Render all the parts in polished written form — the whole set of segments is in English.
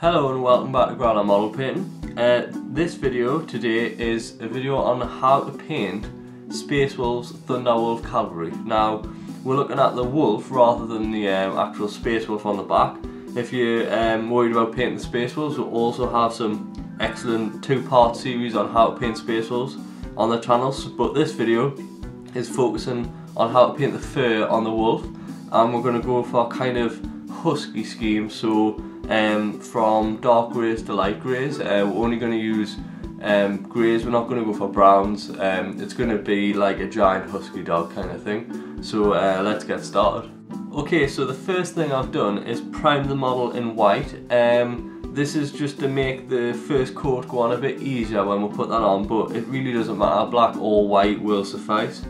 Hello and welcome back to Growler Model Painting. This video today is a video on how to paint Space Wolves Thunderwolf Cavalry. Now we're looking at the wolf rather than the actual Space Wolf on the back. If you're worried about painting the Space Wolves, we'll also have some excellent two-part series on how to paint Space Wolves on the channels, but this video is focusing on how to paint the fur on the wolf, and we're going to go for a kind of husky scheme. So from dark greys to light greys. We're only going to use greys, we're not going to go for browns. It's going to be like a giant husky dog kind of thing. So let's get started. Okay, so the first thing I've done is prime the model in white. This is just to make the first coat go on a bit easier when we put that on, but it really doesn't matter, black or white will suffice.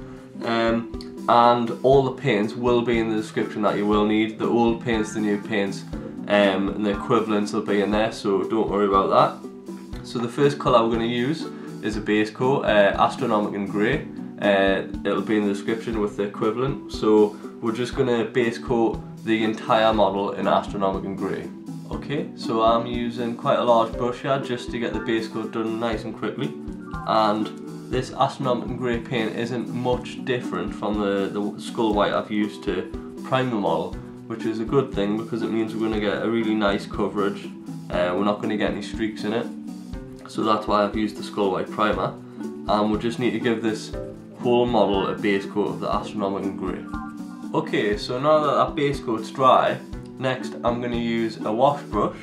And all the paints will be in the description that you will need, the old paints, the new paints, and the equivalents will be in there, so don't worry about that. So the first colour we're going to use is a base coat, Astronomican grey. It'll be in the description with the equivalent, so we're just going to base coat the entire model in Astronomican grey. Okay, so I'm using quite a large brush here just to get the base coat done nice and quickly, and this Astronomican grey paint isn't much different from the skull white I've used to prime the model, which is a good thing because it means we're going to get a really nice coverage. We're not going to get any streaks in it, so that's why I've used the skull white primer, and we'll just need to give this whole model a base coat of the Astronomican grey. Okay, so now that that base coat's dry, next I'm going to use a wash brush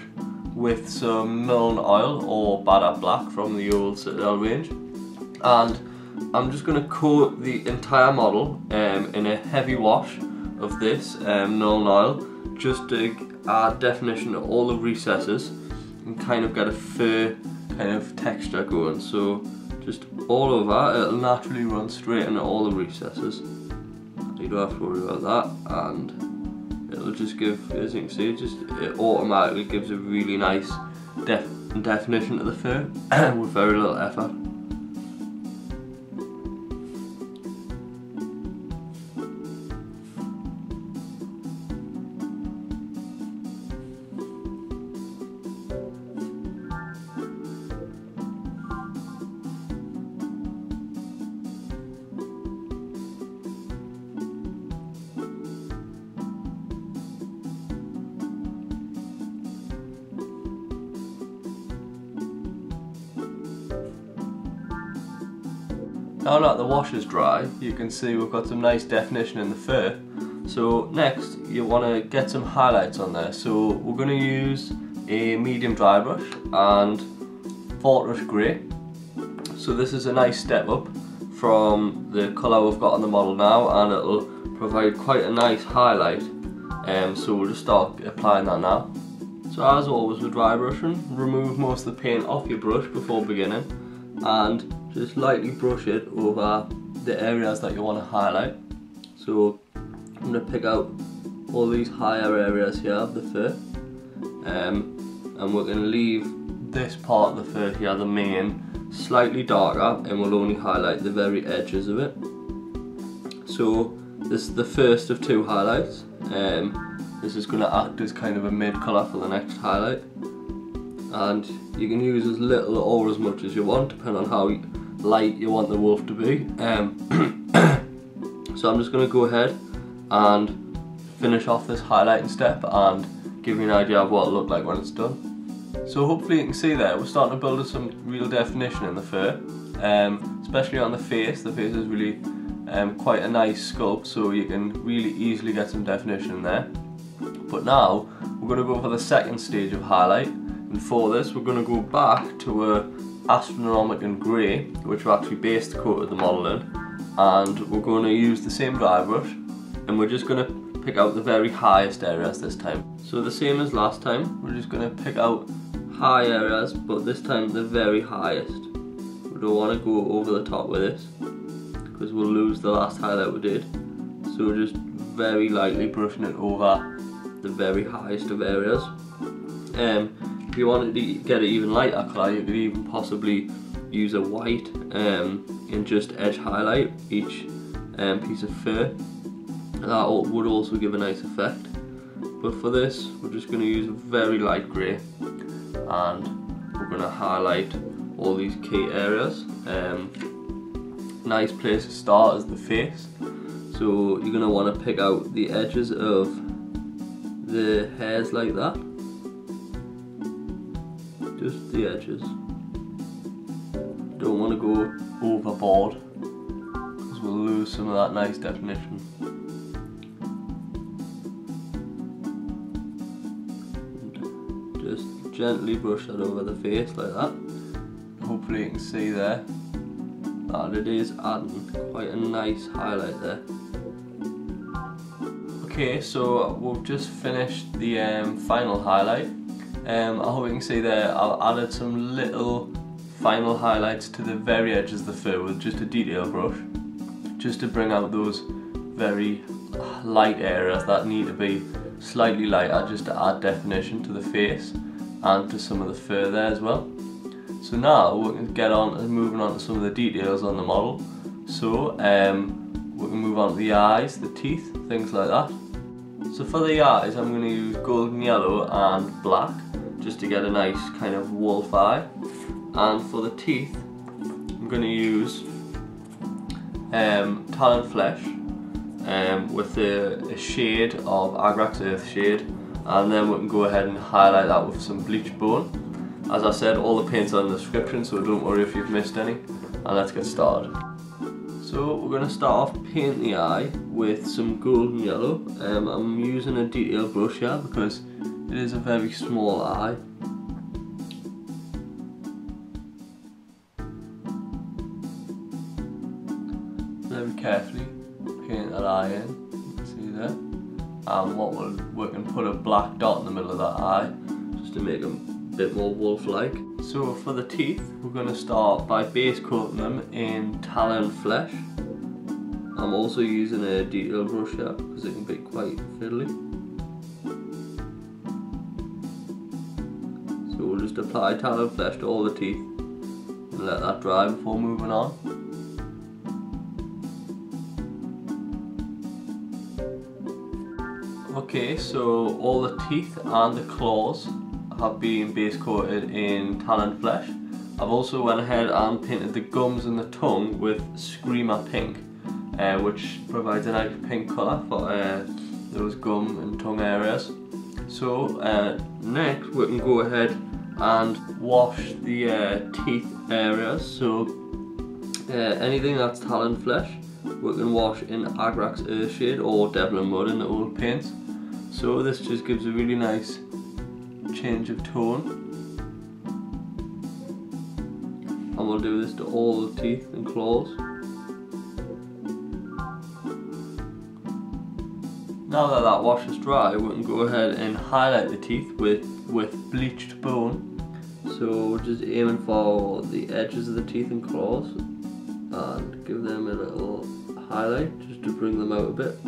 with some Nuln oil or Badab black from the old Citadel range, and I'm just going to coat the entire model in a heavy wash of this Nuln oil, just to add definition to all the recesses and kind of get a fur kind of texture going. So just all over, it'll naturally run straight into all the recesses. You don't have to worry about that, and it'll just give, as you can see, it automatically gives a really nice definition to the fur with very little effort. Now that the wash is dry, you can see we've got some nice definition in the fur. So next, you want to get some highlights on there. So we're going to use a medium dry brush and Fortress Grey. So this is a nice step up from the colour we've got on the model now, and it'll provide quite a nice highlight. So we'll just start applying that now. So as always with dry brushing, remove most of the paint off your brush before beginning, and just lightly brush it over the areas that you want to highlight. So I'm going to pick out all these higher areas here of the fur, and we're going to leave this part of the fur here, the mane, slightly darker, and we'll only highlight the very edges of it. So this is the first of two highlights. This is going to act as kind of a mid colour for the next highlight, and you can use as little or as much as you want depending on how light you want the wolf to be. So I'm just going to go ahead and finish off this highlighting step and give you an idea of what it'll look like when it's done. So hopefully you can see there we're starting to build some real definition in the fur, especially on the face. The face is really quite a nice sculpt, so you can really easily get some definition in there. But now we're going to go for the second stage of highlight, and for this we're going to go back to a Astronomican grey, which we actually based coated the model in, and we're going to use the same dry brush, and we're just going to pick out the very highest areas this time. So the same as last time, we're just going to pick out high areas, but this time the very highest. We don't want to go over the top with this because we'll lose the last highlight we did. So we're just very lightly brushing it over the very highest of areas. If you wanted to get an even lighter colour, you could even possibly use a white and just edge highlight each piece of fur. That would also give a nice effect. But for this, we're just going to use a very light grey. and we're going to highlight all these key areas. Nice place to start is the face, so you're going to want to pick out the edges of the hairs like that, just the edges. Don't want to go overboard because we'll lose some of that nice definition. Just gently brush that over the face like that. Hopefully you can see there that it is adding quite a nice highlight there. Okay, so we've just finished the final highlight. I hope you can see there I've added some little final highlights to the very edges of the fur with just a detail brush, just to bring out those very light areas that need to be slightly lighter, just to add definition to the face and to some of the fur there as well. So now we can get on and moving on to some of the details on the model. So we can move on to the eyes, the teeth, things like that. So for the eyes I'm going to use golden yellow and black just to get a nice kind of wolf eye. And for the teeth I'm going to use Tallarn flesh with a shade of Agrax Earthshade, and then we can go ahead and highlight that with some bleached bone. As I said, all the paints are in the description, so don't worry if you've missed any. And let's get started. So we're going to start off painting the eye with some golden yellow. I'm using a detail brush here because it is a very small eye. Very carefully paint that eye in, you can see there. And we can put a black dot in the middle of that eye just to make them a bit more wolf-like. So for the teeth, we're going to start by base coating them in Tallarn flesh. I'm also using a detail brush here because it can be quite fiddly. So we'll just apply Tallarn flesh to all the teeth and let that dry before moving on. Okay, so all the teeth and the claws have been base coated in Tallarn flesh. I've also went ahead and painted the gums and the tongue with Screamer pink, which provides a nice pink colour for those gum and tongue areas. So next we can go ahead and wash the teeth areas. So anything that's Tallarn flesh we can wash in Agrax Earthshade or Devlan mud in the old paints. So this just gives a really nice change of tone. And we'll do this to all the teeth and claws. Now that that wash is dry, we can go ahead and highlight the teeth with bleached bone. So we're just aiming for the edges of the teeth and claws and give them a little highlight just to bring them out a bit,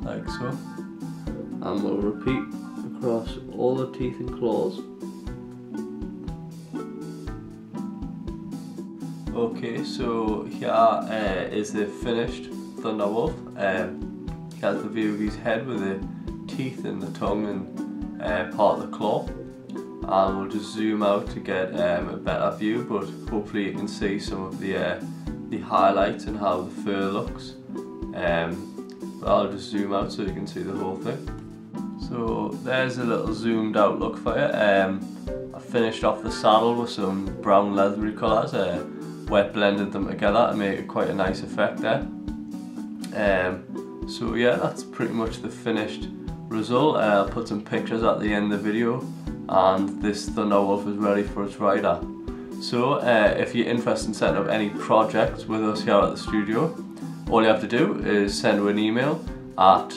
like so. And we'll repeat across all the teeth and claws. Okay, so here is the finished Thunderwolf. Here's the view of his head with the teeth and the tongue and part of the claw. And we'll just zoom out to get a better view, but hopefully you can see some of the highlights and how the fur looks. But I'll just zoom out so you can see the whole thing. So there's a little zoomed out look for you. I finished off the saddle with some brown leathery colours, wet blended them together to make it quite a nice effect there. So yeah, that's pretty much the finished result. I'll put some pictures at the end of the video, and this Thunderwolf is ready for its rider. So if you're interested in setting up any projects with us here at the studio, all you have to do is send an email at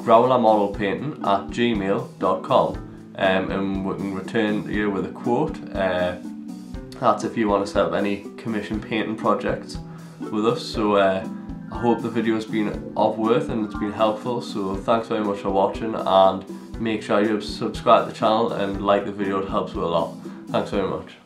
growlermodelpainting@gmail.com and we can return to you with a quote. That's if you want to set up any commission painting projects with us. So I hope the video has been of worth and it's been helpful. So thanks very much for watching, and make sure you subscribe to the channel and like the video, it helps with a lot. Thanks very much.